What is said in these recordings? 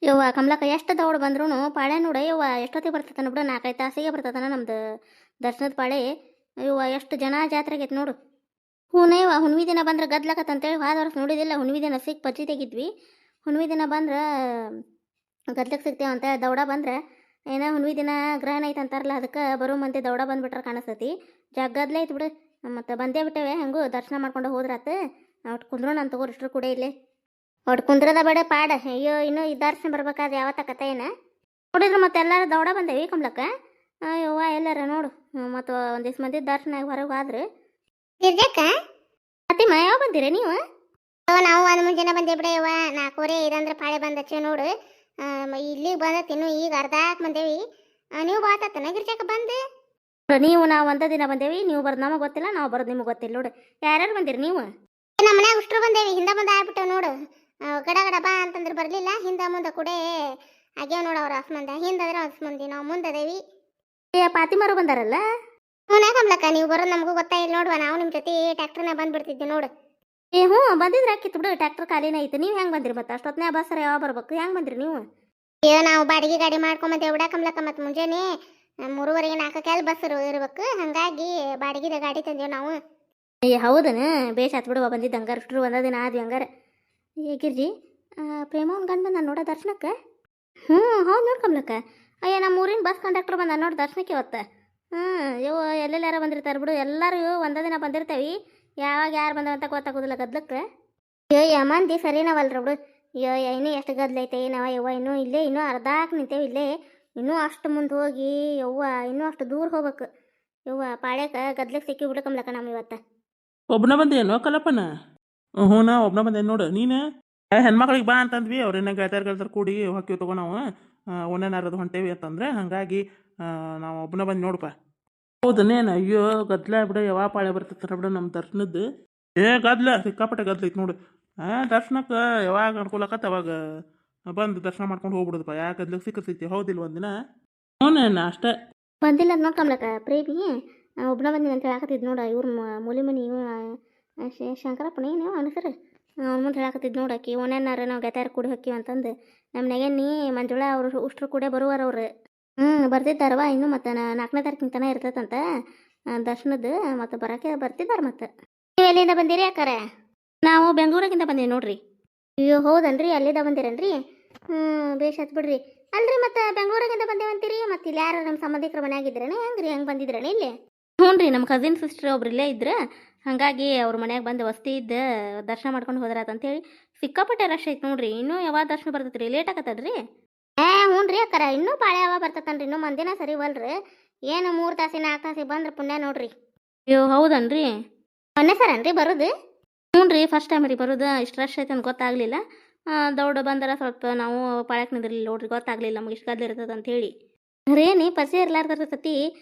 ಯವ್ವ ಕಮಲಕ್ಕ ಎಷ್ಟು ದೌಡ್ ಬಂದ್ರೂ ಪಾಳೆ ನೋಡ ಯವ್ವ ಎಷ್ಟೊತ್ತಿಗೆ ಬರ್ತೈತನ ಬಿಡು 4-5 ತಾಸಿಗೆ ಬರ್ತೈತನ ನಮ್ದು ದರ್ಶನದ ಪಾಳೆ. ಯವ್ವ ಎಷ್ಟು ಜನ ಜಾತ್ರೆ ಆಗೈತೆ ನೋಡು. ಹೂನೇವ ಹುಣ್ವಿ ದಿನ ಬಂದ್ರೆ ಗದ್ಲಕತ್ತಂತೇಳಿ ಹೋದ ವರ್ಷ ನೋಡಿದಿಲ್ಲ, ಹುಣ್ವಿ ದಿನ ಸಿಕ್ಕ ಪಚ್ಚಿ ತೆಗಿದ್ವಿ. ಹುಣ್ವಿ ದಿನ ಬಂದ್ರೆ ಗದ್ಲಕ್ಕೆ ಸಿಗ್ತೇವಂತ ದೌಡ ಬಂದ್ರೆ ಏನೋ ಹುಣ್ವಿ ದಿನ ಗ್ರಹಣ ಐತೆ ಅಂತಾರಲ್ಲ, ಅದಕ್ಕೆ ಬರೋ ಮಂದಿ ದೌಡ ಬಂದ್ಬಿಟ್ರೆ ಕಾಣಿಸ್ತೈತಿ. ಜಗ್ಗದ್ಲೆ ಐತೆ ಬಿಡು. ಮತ್ತು ಬಂದೇ ಬಿಟ್ಟೇವೆ, ಹೆಂಗೂ ದರ್ಶನ ಮಾಡ್ಕೊಂಡು ಹೋದ್ರಾತು. ಒಟ್ಟು ಕುಂದ್ರೋಣ ಅಂತ ತಗೋರಿ ಇಷ್ಟರು ಕೂಡ ಇಲ್ಲಿ. ಒಟ್ಟು ಕುಂದ್ರದ ಬೇಡ ಪಾಡ. ಅಯ್ಯೋ ಇನ್ನೂ ಈ ದರ್ಶನ ಬರ್ಬೇಕಾದ್ರೆ ಯಾವತ್ತ ಕತೆ ಏನ ನೋಡಿದ್ರೆ ಮತ್ತೆ ಎಲ್ಲರೂ ದೌಡ ಬಂದೇವಿ ಕಮ್ಲಕ್ಕ. ಅಯ್ಯವ್ವ ಎಲ್ಲಾರ ನೋಡು. ಮತ್ತು ಒಂದಿವ್ಸ ಮಂದಿ ದರ್ಶನ ಹೊರಗೆ ಆದ್ರೆ ಗಿರ್ಜಕ್ಕ ಫಾತಿಮಾ ಯಾವ ಬಂದಿರ ನೀವು? ನಾವು ಒಂದು ಮುಂಜಾನೆ ಬಂದೇ ಬಿಡ ಇವ 4:30 ಇದಂದ್ರೆ ಪಾಳೆ ಬಂದಚ್ಚೆ ನೋಡು. ಇಲ್ಲಿಗೆ ಬಂದತ್ ಇನ್ನು ಈಗ ಅರ್ಧಾಕ್ ಬಂದೇವಿ. ನೀವು ಬಾತತ್ತನ ಗಿರ್ಜಕ್ಕ ಬಂದು? ನೀವು ನಾವು ಒಂದೇ ದಿನ ಬಂದೇವಿ. ನೀವು ಬರೋದು ನಮಗೆ ಗೊತ್ತಿಲ್ಲ, ನಾವು ಬರೋದು ನಿಮಗೆ ಗೊತ್ತಿಲ್ಲ ನೋಡು. ಯಾರ್ಯಾರು ಬಂದಿರಿ ನೀವು? ನಮ್ಮ ಮನ್ಯಾಗ ಉಷ್ಟ್ರು ಬಂದೇವಿ. ಹಿಂದೆ ಮುಂದೆ ಆಗ್ಬಿಟ್ಟು ನೋಡು. ಗಡ ಗಡ ಬಾ ಅಂತಂದ್ರೆ ಬರಲಿಲ್ಲ. ಹಿಂದೆ ಮುಂದೆ ಕೂಡ ಆಗ್ಯಾವ ನೋಡು. ಅವ್ರು ಹಸ್ ಮಂದಿ ಹಿಂದಾದ್ರೆ ಹಸ್ ಮಂದಿ, ನಾವು ಮುಂದದೇವಿ. ಏ ಫಾತಿಮಾರು ಬಂದಾರಲ್ಲ. ಹ್ಞೂ ಕಮ್ಲಕ್ಕ, ನೀವು ಬರೋದು ನಮಗೂ ಗೊತ್ತಾಯಿಲ್ಲ ನೋಡುವ. ನಾವು ನಿಮ್ಮ ಜೊತೆ ಟ್ಯಾಕ್ಟ್ರನ್ನ ಬಂದ್ಬಿಡ್ತಿದ್ದೆ ನೋಡು. ಏ ಹ್ಞೂ ಬಂದಿದ್ರೆ ಹಾಕಿತ್ತು ಬಿಡು, ಟ್ಯಾಕ್ಟರ್ ಖಾಲಿನೇ ಐತೆ. ನೀವು ಹೆಂಗೆ ಬಂದಿರಿ? ಮತ್ತೆ ಅಷ್ಟೊತ್ತನೇ ಬಸ್ಸರ ಯಾವ ಬರ್ಬೇಕು? ಹೆಂಗೆ ಬಂದಿರಿ ನೀವು? ಅಯ್ಯೋ ನಾವು ಬಾಡಿಗೆ ಗಾಡಿ ಮಾಡ್ಕೊಂಬಂದೇವೆ ಬಿಡ ಕಮ್ಲಕ್ಕ. ಮತ್ತು ಮುಂಜಾನೆ 3:30 4 ಬಸ್ ಇರ್ಬೇಕು. ಹಾಗಾಗಿ ಬಾಡಿಗೆ ಗಾಡಿ ತಂದೇವು ನಾವು. ಏ ಹೌದನ? ಬೇಷ್ ಆತ್ ಬಿಡುವ ಬಂದಿದ್ದು. ಹಂಗಾರೆ ಇಷ್ಟರು ಒಂದೇ ದಿನ ಆದ್ವಿ ಹಂಗಾರೆ. ಹೇಗಿರ್ರಿ ಪ್ರೇಮ ಅವ್ನ ಗಂಡು ಬಂದ ನೋಡ ದರ್ಶನಕ್ಕೆ. ಹ್ಞೂ ಹೌದು ನೋಡಿ ಕಮ್ಲಕ್ಕ. ಅಯ್ಯ ನಮ್ಮ ಊರಿನ ಬಸ್ ಕಂಡಕ್ಟರ್ ಬಂದ ನೋಡಿ ದರ್ಶನಕ್ಕೆ ಇವತ್ತು. ಇವು ಎಲ್ಲೆಲ್ಲಾರ ಬಂದಿರ್ತಾರೆ ಬಿಡು. ಎಲ್ಲರೂ ಒಂದೇ ದಿನ ಬಂದಿರ್ತೇವೆ. ಯಾವಾಗ ಯಾರು ಬಂದವಂತ ಗೊತ್ತಾಗೋದಿಲ್ಲ ಗದ್ಲಕ್ಕೆ. ಅಯ್ಯೋ ಮಂದಿ ಸರಿನವಲ್ರಿ ಬಿಡು. ಅಯ್ಯೋ ಇನ್ನೂ ಎಷ್ಟು ಗದ್ಲೈತೆ ಏನವ ಯವ್ವ. ಇನ್ನೂ ಅರ್ಧಾಕ್ ನಿಂತೇವೆ ಇಲ್ಲೇ. ಇನ್ನೂ ಅಷ್ಟು ಮುಂದೆ ಹೋಗಿ ಯವ್ವ ಇನ್ನೂ ಅಷ್ಟು ದೂರ ಹೋಗ್ಬೇಕು ಯವ್ವ. ಪಾಳ್ಯಕ್ಕೆ ಗದ್ಲಕ್ಕೆ ಸಿಕ್ಕಿ ಬಿಡು ಕಮ್ಲಕ್ಕ ನಮ್ಮ ಇವತ್ತು. ಒಬ್ಬನ ಬಂದೇನೋ ಕಲಪನ? ಹ್ಞೂ ನಾ ಒಬ್ಬನ ಬಂದೇನು ನೋಡು. ನೀನು ಹೆಣ್ಮಕ್ಳಿಗೆ ಬಾ ಅಂತಂದ್ವಿ. ಅವ್ರೇನ ಗೆಳತಾರು ಕೂಡಿ ಹೊಕ್ಕಿವಿ ತಗೋ ನಾವು. ಒನ್ನೆನಾರದು ಹೊಂಟೇವಿ ಅಂತಂದ್ರೆ ಹಾಗಾಗಿ ನಾವು ಒಬ್ಬನ ಬಂದು ನೋಡಪ್ಪ. ಹೌದನೇನು? ಅಯ್ಯೋ ಗದ್ಲ ಬಿಡು. ಯಾವ ಪಾಳೆ ಬರ್ತೈತೆ ಬಿಡು ನಮ್ಮ ದರ್ಶನದ್ದು. ಗದ್ಲ ಸಿಕ್ಕಾಪಟ್ಟೆ ಗದ್ಲ ಐತೆ ನೋಡು. ದರ್ಶನಕ್ಕೆ ಯಾವಾಗ ಅನ್ಕೊಳಕತ್ತ ಅವಾಗ ಬಂದು ದರ್ಶನ ಮಾಡ್ಕೊಂಡು ಹೋಗ್ಬಿಡುದಪ್ಪ. ಯಾಕೆ ಗದ್ಲಕ್ಕೆ ಸಿಕ್ಕತೈತಿ ಹೌದಿಲ್ಲ ಒಂದಿನ? ಹ್ಞೂ ಅಷ್ಟೇ. ಬಂದಿಲ್ಲ ಅಂತ ನೋಡ್ಕೊಂಬ್ಲಕ್ಕ ಪ್ರೇಮಿ. ಒಬ್ಬನ ಬಂದಿನ ಅಂತ ಹೇಳಕತ್ತಿದ್ ನೋಡ. ಇವ್ರು ಮೂಲಿ ಮನಿ ಇವ ಶಂಕರಪ್ಪನ ನೀವು ಅನ್ಸರು ಅವ್ನ ಮುಂದೆ ಹೇಳಕತ್ತಿದ್ ನೋಡಾಕಿ. ಒನ್ನೆನಾರ ನಾವು ಗೆತಾರ ಕೂಡಿ ಹೊಕ್ಕಿವಿ ಅಂತಂದು. ನಮ್ಮ ನೆಗೆನ್ನಿ ಮಂಜುಳ ಅವರು ಉಷ್ಟ್ರು ಕೂಡ ಬರುವಾರ ಅವ್ರು. ಬರ್ತಿದ್ದಾರವ ಇನ್ನು. ಮತ್ತು 4ನೇ ತಾರೀಕಿನ ತನಕ ಇರ್ತೈತಂತ ದರ್ಶನದ್ದು. ಮತ್ತು ಬರೋಕ್ಕೆ ಬರ್ತಿದ್ದಾರೆ. ಮತ್ತು ನೀವು ಎಲ್ಲಿಂದ ಬಂದಿರಿ ಅಕ್ಕಾರ? ನಾವು ಬೆಂಗಳೂರಾಗಿಂದ ಬಂದೀವಿ ನೋಡ್ರಿ. ಅಯ್ಯೋ ಹೌದನ್ರಿ, ಅಲ್ಲಿಂದ ಬಂದಿರೇನ್ರಿ? ಬೇಷ್ ಆತ್ ಬಿಡ್ರಿ. ಅಲ್ರಿ ಮತ್ತೆ ಬೆಂಗಳೂರಾಗಿಂದ ಬಂದೇವಂತೀರಿ. ಮತ್ತು ಇಲ್ಲಿ ಯಾರು ನಮ್ಮ ಸಂಬಂಧಿಕರ ಮನೆಯಾಗಿದ್ರೇನೆ ಹೆಂಗ್ರಿ? ಹೆಂಗೆ ಬಂದಿದ್ರೇನೆ ಇಲ್ಲಿ? ಹ್ಞೂ ರೀ, ನಮ್ಮ ಕಸಿನ್ ಸಿಸ್ಟರ್ ಒಬ್ರು ಇಲ್ಲೇ ಇದ್ರೆ ಹಾಗಾಗಿ ಅವ್ರ ಮನ್ಯಾಗ ಬಂದು ವಸ್ತಿ ಇದ್ದು ದರ್ಶನ ಮಾಡ್ಕೊಂಡು ಹೋದ್ರಾತಂತೇಳಿ. ಸಿಕ್ಕಾಪಟ್ಟೆ ರಶ್ ಐತೆ ನೋಡ್ರಿ. ಇನ್ನೂ ಯಾವಾಗ ದರ್ಶನ ಬರ್ತೈತೆ ರೀ? ಲೇಟ್ ಆಗತ್ತದ್ರಿ? ಹ್ಞೂ ರೀ ಅಕ್ಕಾರ, ಇನ್ನೂ ಪಾಳೆ ಯಾವ ಬರ್ತತನ್ರಿ. ಇನ್ನೂ ಮಂದಿನ ಸರಿ ಬಲ್ರಿ. ಏನು 3 ತಾಸಿನ 4 ತಾಸಿಗೆ ಬಂದ್ರೆ ಪುಣ್ಯ ನೋಡ್ರಿ. ಅಯ್ಯೋ ಹೌದನ್ರಿ? ಮೊನ್ನೆ ಸರನ್ರಿ ಬರೋದು? ಹ್ಞೂ ರೀ, ಫಸ್ಟ್ ಟೈಮ್ ರೀ ಬರೋದು. ಇಷ್ಟು ರಶ್ ಐತೆ ಅಂತ ಗೊತ್ತಾಗಲಿಲ್ಲ. ದೌಡ ಬಂದರೆ ಸ್ವಲ್ಪ ನಾವು ಪಾಳ್ಯಕ್ಕೆ ನಿಂದಿರಲಿಲ್ಲ ನೋಡ್ರಿ. ಗೊತ್ತಾಗಲಿಲ್ಲ ನಮ್ಗೆ ಇಷ್ಟು ಗದ್ಲ ಇರ್ತದೆ ಅಂತ ಹೇಳಿ. réನಿ ಪರಿಚಯ ಇರ್ಲಾರ್ದಾರ ಸತಿ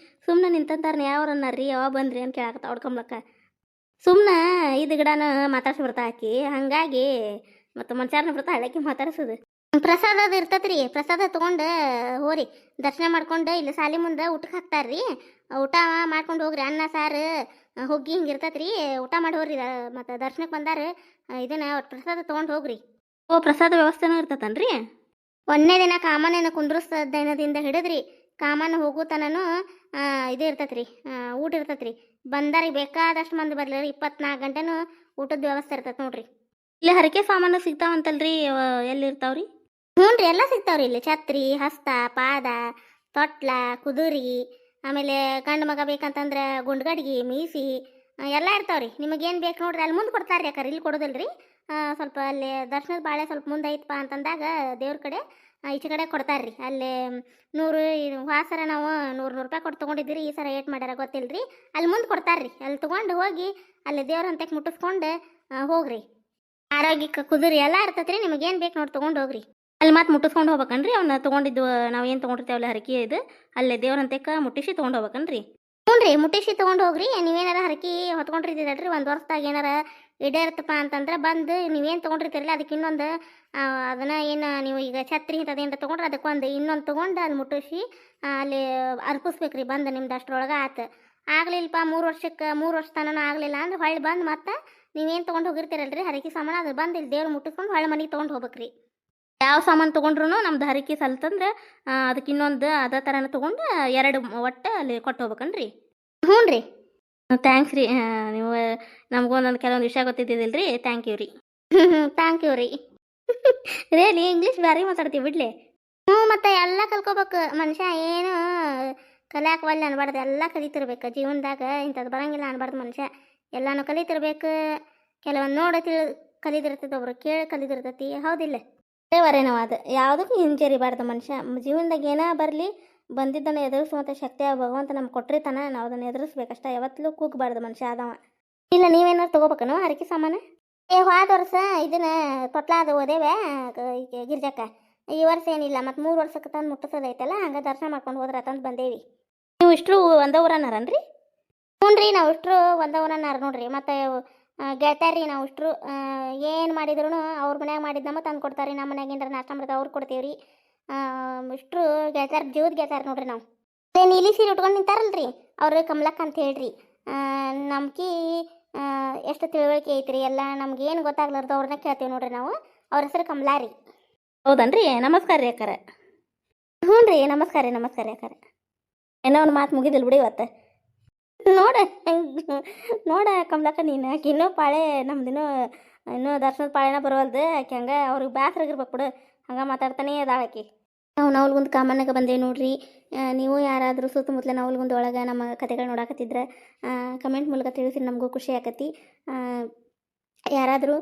ಸುಮ್ಮನೆ ನಿಂತಂತಾರನ ಯಾವ್ರ ಅನ್ನಾರ್ರಿ ಯಾವಾಗ ಬಂದ್ರಿ ಅಂತ ಕೇಳಾಕತ್ತ ಹೊಡ್ಕೊಂಬ್ಲಕ್ಕ. ಸುಮ್ಮನೆ ಇದು ಗಿಡನ ಮಾತಾಡ್ಸಿ ಬರ್ತಾ ಹಾಕಿ. ಹಾಗಾಗಿ ಮತ್ತು ಮನುಷ್ಯರನ್ನ ಬರ್ತಾ ಹಳ್ಳಕ್ಕೆ ಮಾತಾಡ್ಸೋದು. ಪ್ರಸಾದ ಅದು ಇರ್ತೈತೆ ರೀ. ಪ್ರಸಾದ ತೊಗೊಂಡು ಹೋರಿ ದರ್ಶನ ಮಾಡ್ಕೊಂಡು ಇಲ್ಲಿ ಸಾಲಿ ಮುಂದೆ ಊಟಕ್ಕೆ ಹಾಕ್ತಾರ್ರಿ. ಊಟ ಮಾಡ್ಕೊಂಡು ಹೋಗ್ರಿ. ಅನ್ನ ಸಾರು ಹುಗ್ಗಿ ಹಿಂಗೆ ಇರ್ತೈತೆ ರೀ. ಊಟ ಮಾಡಿ ಹೋಗ್ರಿ. ಮತ್ತು ದರ್ಶನಕ್ಕೆ ಬಂದಾರ ಇದನ್ನ ಪ್ರಸಾದ ತೊಗೊಂಡು ಹೋಗ್ರಿ. ಓ ಪ್ರಸಾದ ವ್ಯವಸ್ಥೆನೂ ಇರ್ತತನ್ರಿ? ಒಂದನೇ ದಿನ ಕಾಮನೇನ ಕುಂದ್ರಸ್ತ ದಿನದಿಂದ ಹಿಡಿದ್ರಿ ಕಾಮನ ಹೋಗೋ ತನೂ ಇದು ಇರ್ತೈತೆ ರೀ. ಊಟ ಇರ್ತೈತೆ ರೀ. ಬಂದಾರಿಗೆ ಬೇಕಾದಷ್ಟು ಮಂದಿ ಬರ್ಲಿ 24 ಗಂಟೆನೂ ಊಟದ ವ್ಯವಸ್ಥೆ ಇರ್ತೈತೆ ನೋಡ್ರಿ. ಇಲ್ಲಿ ಹರಕೆ ಸಾಮಾನು ಸಿಗ್ತಾವಂತಲ್ರಿ? ಎಲ್ಲಿರ್ತಾವ್ರಿ? ಹ್ಞೂ ರೀ, ಎಲ್ಲ ಸಿಗ್ತಾವ್ರಿ ಇಲ್ಲಿ. ಛತ್ರಿ, ಹಸ್ತ, ಪಾದ, ತೊಟ್ಲ, ಕುದುರಿ, ಆಮೇಲೆ ಗಂಡು ಮಗ ಬೇಕಂತಂದ್ರೆ ಗುಂಡ್ಗಡ್ಗಿ, ಮೀಸಿ ಎಲ್ಲ ಇರ್ತಾವ್ರಿ. ನಿಮಗೇನು ಬೇಕು ನೋಡ್ರಿ ಅಲ್ಲಿ ಮುಂದೆ ಕೊಡ್ತಾರೆ ರೀ ಅಕ್ಕಾರ, ಇಲ್ಲಿ ಕೊಡೋದಿಲ್ರಿ. ಸ್ವಲ್ಪ ಅಲ್ಲಿ ದರ್ಶನದ ಬಾಳೆ ಸ್ವಲ್ಪ ಮುಂದೆ ಐತಪ್ಪ ಅಂತಂದಾಗ ದೇವ್ರ ಕಡೆ ಈಚೆ ಕಡೆ ಕೊಡ್ತಾರ್ರಿ. ಅಲ್ಲಿ 100 ವಾಸರ ನಾವು 100 ರೂಪಾಯಿ ಕೊಟ್ಟು ತೊಗೊಂಡಿದ್ದೀರಿ. ಈ ಸರ ಏಟ್ ಮಾಡ್ಯಾರ ಗೊತ್ತಿಲ್ರಿ. ಅಲ್ಲಿ ಮುಂದೆ ಕೊಡ್ತಾರ್ರಿ. ಅಲ್ಲಿ ತೊಗೊಂಡು ಹೋಗಿ ಅಲ್ಲಿ ದೇವ್ರ ಹಂತಕ್ಕೆ ಮುಟ್ಟಿಸ್ಕೊಂಡು ಹೋಗ್ರಿ. ಆರೋಗ್ಯಕ್ಕೆ ಕುದುರಿ ಎಲ್ಲ ಇರ್ತೈತೆ ರೀ. ನಿಮಗೇನು ಬೇಕು ನೋಡಿ ತೊಗೊಂಡು ಹೋಗ್ರಿ. ಅಲ್ಲಿ ಮತ್ತೆ ಮುಟ್ಟಿಸ್ಕೊಂಡು ಹೋಗ್ಬೇಕನ್ರಿ. ಅವನ್ನ ತೊಗೊಂಡಿದ್ದು ನಾವು ಏನು ತೊಗೊಂಡಿರ್ತೇವಲ್ಲ ಹರಕೆ ಇದು ಅಲ್ಲೇ ದೇವ್ರ ಹಂತಕ್ಕೆ ಮುಟ್ಟಿಸಿ ತೊಗೊಂಡು ಹೋಗ್ಬೇಕನ್ರಿ? ಹ್ಞೂ ರೀ, ಮುಟ್ಟಿಸಿ ತೊಗೊಂಡು ಹೋಗ್ರಿ. ನೀವೇನಾರ ಹರಕೆ ಹೊತ್ಕೊಂಡಿರ್ತೀರಲ್ರಿ 1 ವರ್ಷದಾಗ ಏನಾರ ಇಡೇರ್ತಪ್ಪ ಅಂತಂದ್ರೆ ಬಂದು ನೀವೇನು ತೊಗೊಂಡಿರ್ತೀರಲ್ಲ ಅದಕ್ಕೆ ಇನ್ನೊಂದು ಅದನ್ನು ಏನು ನೀವು ಈಗ ಛತ್ರಿ ಇಂಥದ್ದೇನು ತೊಗೊಂಡ್ರೆ ಅದಕ್ಕೊಂದು ಇನ್ನೊಂದು ತೊಗೊಂಡು ಅಲ್ಲಿ ಮುಟ್ಟಿಸಿ ಅಲ್ಲಿ ಅರ್ಪಿಸ್ಬೇಕ್ರಿ. ಬಂದು ನಿಮ್ದು ಅಷ್ಟರೊಳಗೆ ಆತು. ಆಗಲಿಲ್ಲಪ್ಪ 3 ವರ್ಷ ತನಕ ಆಗಲಿಲ್ಲ ಅಂದ್ರೆ ಹೊಳ್ಳಿ ಬಂದು ಮತ್ತೆ ನೀವೇನು ತೊಗೊಂಡು ಹೋಗಿರ್ತೀರಲ್ರಿ ಹರಕೆ ಸಾಮಾನು ಅದು ಬಂದು ಇಲ್ಲಿ ದೇವ್ರು ಮುಟ್ಟಿಸ್ಕೊಂಡು ಹೊಳ್ಳಿ ಮನೆಗೆ ತೊಗೊಂಡು ಹೋಗ್ಬೇಕ್ರಿ. ಯಾವ ಸಾಮಾನು ತೊಗೊಂಡ್ರು ನಮ್ದು ಹರಕೆ ಸಲ್ತಂದ್ರೆ ಅದಕ್ಕೆ ಇನ್ನೊಂದು ಅದೇ ಥರನ ತೊಗೊಂಡು 2 ಒಟ್ಟು ಅಲ್ಲಿ ಕೊಟ್ಟು ಹೋಗ್ಬೇಕನ್ರಿ? ಹ್ಞೂ ರೀ. ಥ್ಯಾಂಕ್ಸ್ ರೀ. ನೀವು ನಮಗೊಂದೊಂದು ಕೆಲವೊಂದು ವಿಷಯ ಗೊತ್ತಿದ್ದಿದ್ದಿಲ್ಲ ರೀ. ಥ್ಯಾಂಕ್ ಯು ರೀ. ಥ್ಯಾಂಕ್ ಯು ರೀ. ರಿಯಲಿ ಇಂಗ್ಲೀಷ್ ಬ್ಯಾರಿ ಮಾತಾಡ್ತೀವಿ ಬಿಡ್ಲಿ. ಹ್ಞೂ, ಮತ್ತೆ ಎಲ್ಲ ಕಲ್ಕೋಬೇಕು ಮನುಷ್ಯ. ಏನು ಕಲಿಯಾಕ ಒಲ್ಲೆ ಅನ್ಬಾರ್ದು, ಎಲ್ಲ ಕಲಿತಿರ್ಬೇಕು ಜೀವನದಾಗ. ಇಂಥದ್ದು ಬರಂಗಿಲ್ಲ ಅನ್ಬಾರ್ದು ಮನುಷ್ಯ. ಎಲ್ಲಾನು ಕಲಿತಿರ್ಬೇಕು. ಕೆಲವೊಂದು ನೋಡಿ ಕಲಿದಿರ್ತೈತೆ, ಒಬ್ರು ಕೇಳಿ ಕಲಿದಿರ್ತೈತಿ. ಹೌದಿಲ್ಲ? ವರೇನವ ಅದು ಯಾವುದಕ್ಕೂ ಹಿಂಜರಿಬಾರ್ದು ಮನುಷ್ಯ. ಜೀವನದಾಗ ಏನೇ ಬರಲಿ ಬಂದಿದ್ದನ್ನು ಎದುರಿಸುವಂಥ ಶಕ್ತಿ ಆ ಭಗವಂತ ನಮ್ಗೆ ಕೊಟ್ಟಿರ್ತಾನೆ. ನಾವು ಅದನ್ನು ಎದುರಿಸ್ಬೇಕಷ್ಟೇ. ಯಾವತ್ತಲೂ ಕೂಗಬಾರ್ದು ಮನುಷ್ಯ ಆದವ. ಇಲ್ಲ ನೀವೇನಾರು ತೊಗೋಬೇಕನೋ ಹರಕೆ ಸಾಮಾನು? ಹೋದ ವರ್ಷ ಇದನ್ನ ತೊಟ್ಲಾದ ಓದೇವೆ ಗಿರ್ಜಕ್ಕ. ಈ ವರ್ಷ ಏನಿಲ್ಲ, ಮತ್ತು 3 ವರ್ಷಕ್ಕೆ ತಂದು ಮುಟ್ಟಿಸೋದೈತಲ್ಲ, ಹಂಗೆ ದರ್ಶನ ಮಾಡ್ಕೊಂಡು ಹೋದ್ರೆ ತಂದು ಬಂದೇವಿ. ನೀವು ಇಷ್ಟರು ಒಂದೇ ಊರನ್ನಾರನ್ರಿ? ಹ್ಞೂ ರೀ, ನಾವು ಇಷ್ಟರು ಒಂದೇ ಊರನ್ನಾರ ನೋಡ್ರಿ. ಮತ್ತು ಗೆಳತಾರ್ರಿ ನಾವು ಇಷ್ಟರು. ಏನು ಮಾಡಿದ್ರು ಅವ್ರ ಮನ್ಯಾಗ ಮಾಡಿದ್ದು ನಮಗೆ ತಂದು ಕೊಡ್ತಾರೆ. ನಮ್ಮ ಮನ್ಯಾಗ ಏನಾರ ನಾಷ್ಟ ಮಾಡಿದ್ರೆ ಅವ್ರು ಕೊಡ್ತೀವಿ ರೀ. ಇಷ್ಟರು ಗೆಳತಾರ, ಜೀವದ ಗೆಳತಾರ ನೋಡ್ರಿ ನಾವು. ನೀಲಿ ಸೀರೆ ಉಟ್ಕೊಂಡು ನಿಂತಾರಲ್ರಿ, ಅವ್ರು ಕಮಲಕ್ಕ ಅಂತ ಹೇಳ್ರಿ. ನಮ್ಕಿ ಎಷ್ಟು ತಿಳುವಳಿಕೆ ಐತ್ರಿ, ಎಲ್ಲ ನಮ್ಗೆ ಏನು ಗೊತ್ತಾಗ್ಲಾರ್ದು ಅವ್ರನ್ನ ಕೇಳ್ತೀವಿ ನೋಡ್ರಿ ನಾವು. ಅವ್ರ ಹೆಸರು ಕಮಲಾ ರೀ. ಹೌದನ್ರಿ? ನಮಸ್ಕಾರ ರೀ ಅಕ್ಕಾರ. ಹ್ಞೂ ರೀ, ನಮಸ್ಕಾರ ರೀ. ನಮಸ್ಕಾರ ರೀ ಅಕ್ಕಾರ. ಏನೋ ಒಂದು ಮಾತು ಮುಗಿದಿಲ್ಲ ಬಿಡಿ ಇವತ್ತು. ನೋಡ ಕಮಲಕ್ಕ, ನೀನು ಆಕೆ ಇನ್ನೂ ಪಾಳೆ ನಮ್ದಿನ್ನೂ ಇನ್ನೂ ದರ್ಶನದ ಪಾಳೆನ ಬರೋಲ್ದು. ಆಕೆ ಹಂಗೆ ಅವ್ರಿಗೆ ಬ್ಯಾಸ್ರಾಗಿರ್ಬೇಕು ಬಿಡು, ಹಂಗೆ ಮಾತಾಡ್ತಾನೇ ಅದಾಳ ಆಕೆ. ನಾವು ನವಲ್ಗುಂದ ಕಾಮನ್ನಾಗ ಬಂದೇವೆ ನೋಡ್ರಿ. ನೀವು ಯಾರಾದರೂ ಸುತ್ತಮುತ್ತಲ ನವಲ್ಗುಂದ ಒಳಗೆ ನಮ್ಮ ಕತೆಗಳು ನೋಡಾಕತ್ತಿದ್ರೆ ಕಮೆಂಟ್ ಮೂಲಕ ತಿಳಿಸಿ, ನಮಗೂ ಖುಷಿ ಆಕತಿ. ಯಾರಾದರೂ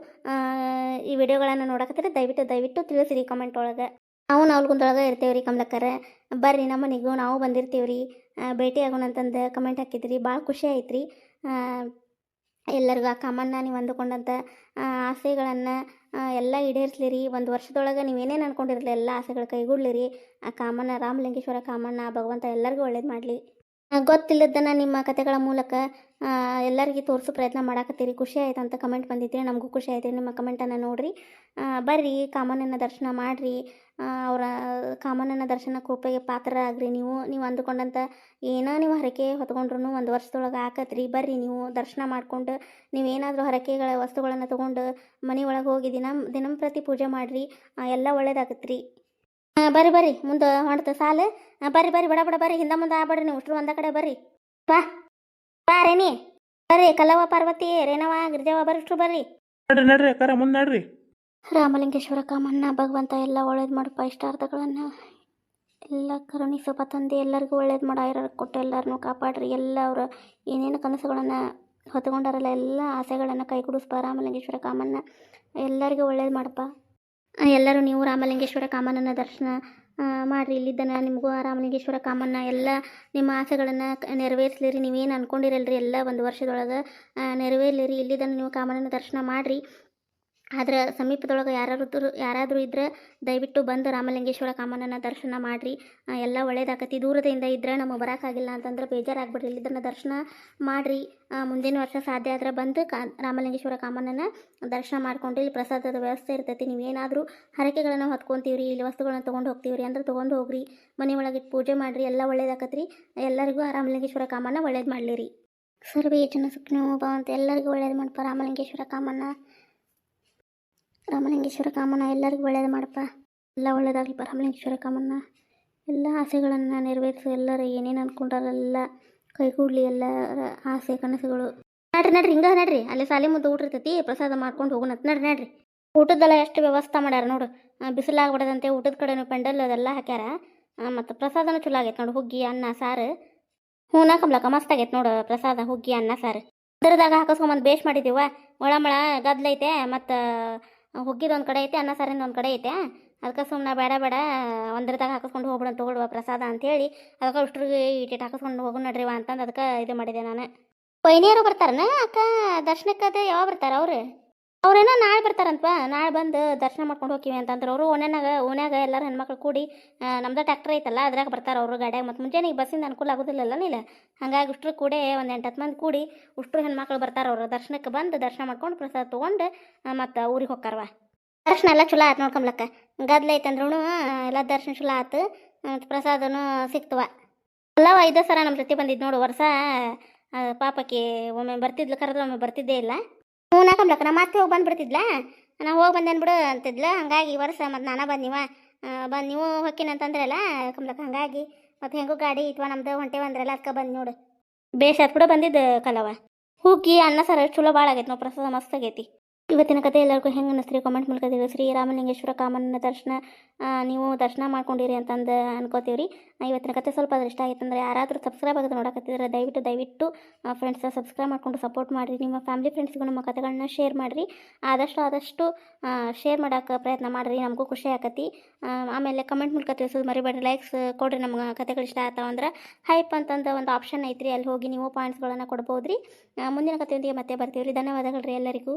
ಈ ವಿಡಿಯೋಗಳನ್ನು ನೋಡಕತ್ತಿದ್ರೆ ದಯವಿಟ್ಟು ತಿಳಿಸಿರಿ ಕಮೆಂಟ್ ಒಳಗೆ. ನಾವು ನವಲ್ಗುಂದೊಳಗೆ ಇರ್ತೇವೆ ರೀ ಕಮಲಕ್ಕರ. ಬರ್ರಿ ನಮ್ಮ ಮನೆಗೂ ನಾವು ಬಂದಿರ್ತೀವಿ ರೀ, ಭೇಟಿ ಆಗೋಣ ಅಂತಂದು ಕಮೆಂಟ್ ಹಾಕಿದ್ರಿ. ಭಾಳ ಖುಷಿ ಆಯ್ತು ರೀ. ಎಲ್ಲರಿಗೂ ಆ ಕಾಮನ್ನ ನೀವು ಅಂದುಕೊಂಡಂಥ ಆಸೆಗಳನ್ನು ಎಲ್ಲ ಈಡೇರಿಸ್ಲಿರಿ. ಒಂದು ವರ್ಷದೊಳಗೆ ನೀವೇನೇನು ಅಂದ್ಕೊಂಡಿರಲಿ ಎಲ್ಲ ಆಸೆಗಳು ಕೈಗೂಡ್ಲಿರಿ. ಆ ಕಾಮನ್ನ, ರಾಮಲಿಂಗೇಶ್ವರ ಕಾಮನ್ನ ಭಗವಂತ ಎಲ್ಲರಿಗೂ ಒಳ್ಳೇದು ಮಾಡಲಿ. ಗೊತ್ತಿಲ್ಲದನ್ನು ನಿಮ್ಮ ಕತೆಗಳ ಮೂಲಕ ಎಲ್ಲರಿಗೂ ತೋರಿಸೋ ಪ್ರಯತ್ನ ಮಾಡಾಕತ್ತೀರಿ. ಖುಷಿ ಆಯ್ತು ಅಂತ ಕಮೆಂಟ್ ಬಂದಿದ್ರಿ. ನಮಗೂ ಖುಷಿ ಆಯ್ತು ನಿಮ್ಮ ಕಮೆಂಟನ್ನು ನೋಡಿರಿ. ಬರ್ರಿ ಕಾಮನನ್ನು ದರ್ಶನ ಮಾಡಿರಿ. ಅವರ ಕಾಮನನ್ನು ದರ್ಶನ ಕೃಪೆಗೆ ಪಾತ್ರರಾಗ್ರಿ. ನೀವು ಅಂದುಕೊಂಡಂಥ ಏನೋ ನೀವು ಹರಕೆ ಹೊತ್ಕೊಂಡ್ರು ಒಂದು ವರ್ಷದೊಳಗೆ ಆಕತ್ರಿ. ಬರ್ರಿ ನೀವು ದರ್ಶನ ಮಾಡ್ಕೊಂಡು ನೀವೇನಾದರೂ ಹರಕೆಗಳ ವಸ್ತುಗಳನ್ನು ತೊಗೊಂಡು ಮನೆ ಒಳಗೆ ಹೋಗಿ ದಿನಂಪ್ರತಿ ಪೂಜೆ ಮಾಡಿರಿ. ಎಲ್ಲ ಒಳ್ಳೇದಾಗತ್ರಿ. ಬರ್ರಿ ಮುಂದೆ ಹೊಂಡ್ತ ಸಾಲು. ಬರ್ರಿ ಬಡ ಬರ್ರಿ, ಹಿಂದೆ ಮುಂದೆ ಆಗ್ಬೇಡ್ರಿ. ನೀವು ಅಷ್ಟ್ರು ಒಂದ ಕಡೆ ಬರ್ರಿ. ಬಾ ರೇಣಿ, ಬರ್ರಿ. ಕಲ್ಲವ್ವ, ಪಾರ್ವತಿ, ರೇಣವ, ಗಿರಿಜವ್ವ, ಬರ್ರಿ ಬರ್ರಿ. ನಡ್ರಿ ಅಕ್ಕಾರ, ಮುಂದೆ ನಡ್ರಿ. ರಾಮಲಿಂಗೇಶ್ವರ ಕಾಮನ್ನ ಭಗವಂತ ಎಲ್ಲ ಒಳ್ಳೇದು ಮಾಡಪ್ಪ. ಇಷ್ಟಾರ್ಥಗಳನ್ನು ಎಲ್ಲ ಕರುಣಿಸಪ್ಪ ತಂದೆ. ಎಲ್ಲರಿಗೂ ಒಳ್ಳೇದು ಮಾಡೋ ಆಯುರ ಕೊಟ್ಟು ಎಲ್ಲರನ್ನೂ ಕಾಪಾಡ್ರಿ. ಎಲ್ಲ ಅವರ ಏನೇನು ಕನಸುಗಳನ್ನು ಹೊತ್ಕೊಂಡಾರಲ್ಲ ಎಲ್ಲ ಆಸೆಗಳನ್ನು ಕೈಗೂಡಿಸ್ಪ ರಾಮಲಿಂಗೇಶ್ವರ ಕಾಮನ್ನ. ಎಲ್ಲರಿಗೂ ಒಳ್ಳೇದು ಮಾಡಪ್ಪ. ಎಲ್ಲರೂ ನೀವು ರಾಮಲಿಂಗೇಶ್ವರ ಕಾಮನನ್ನು ದರ್ಶನ ಮಾಡಿರಿ. ಇಲ್ಲಿದ್ದನ ನಿಮಗೂ ಆ ರಾಮಲಿಂಗೇಶ್ವರ ಕಾಮನ್ನ ಎಲ್ಲ ನಿಮ್ಮ ಆಸೆಗಳನ್ನು ನೆರವೇರಿಸ್ಲಿರಿ. ನೀವೇನು ಅಂದ್ಕೊಂಡಿರಲ್ರಿ ಎಲ್ಲ ಒಂದು ವರ್ಷದೊಳಗೆ ನೆರವೇರ್ಲಿರಿ. ಇಲ್ಲಿದ್ದನ ನೀವು ಕಾಮನನ್ನು ದರ್ಶನ ಮಾಡಿರಿ. ಆದ್ರೆ ಸಮೀಪದೊಳಗೆ ಯಾರಾದರೂ ಇದ್ರೆ ದಯವಿಟ್ಟು ಬಂದು ರಾಮಲಿಂಗೇಶ್ವರ ಕಾಮನನ್ನು ದರ್ಶನ ಮಾಡಿರಿ. ಎಲ್ಲ ಒಳ್ಳೇದಾಕತಿ. ದೂರದಿಂದ ಇದ್ದರೆ ನಮಗೆ ಬರೋಕ್ಕಾಗಿಲ್ಲ ಅಂತಂದ್ರೆ ಬೇಜಾರಾಗ್ಬಿಡ್ರಿ. ಇಲ್ಲಿದ್ದನ್ನು ದರ್ಶನ ಮಾಡಿರಿ. ಮುಂದಿನ ವರ್ಷ ಸಾಧ್ಯ ಆದರೆ ಬಂದು ರಾಮಲಿಂಗೇಶ್ವರ ಕಾಮನನ್ನು ದರ್ಶನ ಮಾಡ್ಕೊಂಡ್ರಿ. ಇಲ್ಲಿ ಪ್ರಸಾದದ ವ್ಯವಸ್ಥೆ ಇರ್ತೈತಿ. ನೀವೇನಾದರೂ ಹರಕೆಗಳನ್ನು ಹೊತ್ಕೊಂತೀವ್ರಿ, ಇಲ್ಲಿ ವಸ್ತುಗಳನ್ನು ತೊಗೊಂಡು ಹೋಗ್ತೀವ್ರಿ ಅಂದ್ರೆ ತೊಗೊಂಡು ಹೋಗ್ರಿ. ಮನೆ ಒಳಗಿಟ್ಟು ಪೂಜೆ ಮಾಡಿರಿ. ಎಲ್ಲ ಒಳ್ಳೇದಾಕತ್ರಿ. ಎಲ್ಲರಿಗೂ ಆ ರಾಮಲಿಂಗೇಶ್ವರ ಕಾಮನ್ನ ಒಳ್ಳೇದು ಮಾಡಲಿರಿ. ಸರ್ವೇ ಜನ ಸುಖಿನೋ ಭವಂತು. ಎಲ್ಲರಿಗೂ ಒಳ್ಳೇದು ಮಾಡಪ್ಪ ರಾಮಲಿಂಗೇಶ್ವರ ಕಾಮನ್ನ. ರಾಮಲಿಂಗೇಶ್ವರ ಕಾಮನ್ನ ಎಲ್ಲರಿಗೂ ಒಳ್ಳೇದು ಮಾಡಪ್ಪ. ಎಲ್ಲ ಒಳ್ಳೇದಾಗಲಿಪ್ಪ ರಾಮಲಿಂಗೇಶ್ವರ ಕಾಮನ್ನ. ಎಲ್ಲ ಆಸೆಗಳನ್ನು ನೆರವೇರಿಸಿ ಎಲ್ಲರೂ ಏನೇನು ಅಂದ್ಕೊಂಡ್ರೆಲ್ಲ ಕೈಗೂಡ್ಲಿ. ಎಲ್ಲರ ಆಸೆ ಕನಸುಗಳು. ನಡ್ರಿ ಹಿಂಗೆ ನಡ್ರಿ. ಅಲ್ಲಿ ಸಾಲಿ ಮುದ್ದು ಊಟ ಇರ್ತೈತಿ, ಪ್ರಸಾದ ಮಾಡ್ಕೊಂಡು ಹೋಗೋಣ. ನಡ್ರಿ. ಊಟದ್ದೆಲ್ಲ ಎಷ್ಟು ವ್ಯವಸ್ಥೆ ಮಾಡ್ಯಾರ ನೋಡು. ಬಿಸಿಲಾಗ್ಬಿಡದಂತೆ ಊಟದ ಕಡೆನೂ ಪೆಂಡಲ್ ಅದೆಲ್ಲ ಹಾಕ್ಯಾರ. ಮತ್ತು ಪ್ರಸಾದನೂ ಚಲೋ ಆಗೈತೆ ನೋಡು. ಹುಗ್ಗಿ, ಅನ್ನ, ಸಾರು. ಹೂನ ಕಮಲಕ್ಕ, ಮಸ್ತ್ ಆಗೈತೆ ನೋಡು ಪ್ರಸಾದ. ಹುಗ್ಗಿ, ಅನ್ನ, ಸಾರು ಅದರದಾಗ ಹಾಕಿಸ್ಕೊಂಬಂದು ಬೇಷ್ ಮಾಡಿದ್ದೀವ. ಒಳಮಳ ಗದ್ಲೈತೆ. ಮತ್ತು ಹುಗ್ಗಿದೊಂದು ಕಡೆ ಐತೆ, ಅನ್ನ ಸಾರಿಂದ ಒಂದು ಕಡೆ ಐತೆ. ಅದಕ್ಕೆ ಸುಮ್ಮನೆ ಬೇಡ ಒಂದ್ರದಾಗ ಹಾಕಿಸ್ಕೊಂಡು ಹೋಗ್ಬಿಡ ತೊಗೊಳ್ಳುವ ಪ್ರಸಾದ ಅಂತೇಳಿ ಅದಕ್ಕೆ ಅಷ್ಟ್ರಿಗೆ ಇಟ್ಟಿಟ್ಟು ಹಾಕಿಸ್ಕೊಂಡು ಹೋಗೋಣ ನಡ್ರಿವ ಅಂತಂದು ಅದಕ್ಕೆ ಇದು ಮಾಡಿದೆ ನಾನು. ವೈನಿಯರು ಬರ್ತಾರನ ಅಕ್ಕ ದರ್ಶನಕ್ಕದು? ಯಾವಾಗ ಬರ್ತಾರೆ ಅವ್ರೇನೋ ನಾಳೆ ಬರ್ತಾರಂತವಾ. ನಾಳೆ ಬಂದು ದರ್ಶನ ಮಾಡ್ಕೊಂಡು ಹೋಗ್ತೀವಿ ಅಂತಂದ್ರೆ ಅವರು ಓನ್ಯಾಗ ಎಲ್ಲರೂ ಹೆಣ್ಮಕ್ಳು ಕೂಡಿ ನಮ್ದು ಟ್ಯಾಕ್ಟರ್ ಐತಲ್ಲ ಅದ್ರಾಗ ಬರ್ತಾರೆ ಅವರು ಗಾಡಿಯಾಗ. ಮತ್ತು ಮುಂಜಾನೆ ಈಗ ಬಸ್ಸಿಂದ ಅನುಕೂಲ ಆಗೋದಿಲ್ಲಲ್ಲ ನೀಲ. ಹಾಗಾಗಿ ಉಷ್ಟ್ರು ಕೂಡಿ ಒಂದು 8-10 ಮಂದಿ ಕೂಡಿ ಉಷ್ಟ್ರು ಹೆಣ್ಮಕ್ಳು ಬರ್ತಾರೆ. ಅವರು ದರ್ಶನಕ್ಕೆ ಬಂದು ದರ್ಶನ ಮಾಡ್ಕೊಂಡು ಪ್ರಸಾದ ತೊಗೊಂಡು ಮತ್ತು ಊರಿಗೆ ಹೋಗ್ತಾರವ. ದರ್ಶನ ಎಲ್ಲ ಚಲೋ ಆಯ್ತು ನೋಡ್ಕೊಂಬ್ಲಕ್ಕ. ಗದ್ಲ ಐತಂದ್ರೂ ಎಲ್ಲ ದರ್ಶನ ಚಲೋ ಆಯ್ತು. ಪ್ರಸಾದನೂ ಸಿಕ್ತವ. ಎಲ್ಲವ 5 ಸಲ ನಮ್ಮ ಜೊತೆ ಬಂದಿದ್ದು ನೋಡು. ವರ್ಷ ಪಾಪಕ್ಕೆ ಒಮ್ಮೆ ಬರ್ತಿದ್ಲು, ಕರೆದ್ರೆ ಒಮ್ಮೆ ಬರ್ತಿದ್ದೇ ಇಲ್ಲ. ಹ್ಞೂ ನಾಕಂಬ್ಲಕ್ಕ. ನಮ್ಮ ಅತ್ತೆ ಹೋಗಿ ಬಂದುಬಿಡ್ತಿದ್ಲ. ನಾ ಹೋಗಿ ಬಂದೇನು ಬಿಡು ಅಂತಿದ್ಲ. ಹಂಗಾಗಿ ಈ ವರ್ಷ ಮತ್ತು ನಾನೇ ಬಂದಿವ ಬಂದು ನೀವು ಹೊಕ್ಕಿನ ಅಂತಂದ್ರಲ್ಲ ಕಮ್ಲಕ್ಕ, ಹಂಗಾಗಿ ಮತ್ತು ಹೆಂಗೂ ಗಾಡಿ ಇತ್ವ ನಮ್ದು ಹೊಂಟೇವ ಅಂದ್ರಲ್ಲ ಅದಕ್ಕೆ ಬಂದು ನೋಡು. ಬೇಷ್ ಆತ್ ಬಿಡು ಬಂದಿದ್ದು ಕಲವ. ಹುಗ್ಗಿ ಅನ್ನ ಸಾರು ಚಲೋ ಭಾಳ ಆಗೈತೆ ನಾವು, ಪ್ರಸಾದ ಮಸ್ತ್ ಆಗೈತಿ. ಇವತ್ತಿನ ಕತೆ ಎಲ್ಲರಿಗೂ ಹೆಂಗೆ ಅನ್ನಿಸ್ರಿ ಕಾಮೆಂಟ್ ಮೂಲಕ ತಿಳಿಸ್ರಿ. ರಾಮಲಿಂಗೇಶ್ವರ ಕಾಮಣ್ಣ ದರ್ಶನ ನೀವು ದರ್ಶನ ಮಾಡ್ಕೊಂಡಿರಿ ಅಂತಂದು ಅನ್ಕೋತೀವಿ. ಇವತ್ತಿನ ಕತೆ ಸ್ವಲ್ಪ ಅದ್ರ ಇಷ್ಟ ಆಯ್ತು ಅಂದರೆ ಯಾರಾದರೂ ಸಬ್ಸ್ಕ್ರೈಬ್ ಆಗೋದು ನೋಡಕತ್ತಿದ್ರೆ ದಯವಿಟ್ಟು ಫ್ರೆಂಡ್ಸ್ ಸಬ್ಸ್ಕ್ರೈಬ್ ಮಾಡ್ಕೊಂಡು ಸಪೋರ್ಟ್ ಮಾಡಿರಿ. ನಿಮ್ಮ ಫ್ಯಾಮಿಲಿ ಫ್ರೆಂಡ್ಸ್ಗೂ ನಮ್ಮ ಕತೆಗಳನ್ನ ಶೇರ್ ಮಾಡಿರಿ. ಆದಷ್ಟು ಶೇರ್ ಮಾಡೋಕೆ ಪ್ರಯತ್ನ ಮಾಡಿರಿ, ನಮಗೂ ಖುಷಿ ಆಕತಿ. ಆಮೇಲೆ ಕಮೆಂಟ್ ಮೂಲಕ ತಿಳಿಸೋದು ಮರಿಬೇಡ್ರಿ. ಲೈಕ್ಸ್ ಕೊಡ್ರಿ, ನಮ್ಗೆ ಕತೆಗಳು ಇಷ್ಟ ಆಗ್ತಾವಂದ್ರೆ ಹೈಪ್ ಅಂತಂದು ಒಂದು ಆಪ್ಷನ್ ಐತ್ರಿ, ಅಲ್ಲಿ ಹೋಗಿ ನೀವು ಪಾಯಿಂಟ್ಸ್ಗಳನ್ನು ಕೊಡ್ಬೋದು ರೀ. ಮುಂದಿನ ಕತೆಯೊಂದಿಗೆ ಮತ್ತೆ ಬರ್ತೀವಿ ರೀ. ಧನ್ಯವಾದಗಳು ರೀ ಎಲ್ಲರಿಗೂ.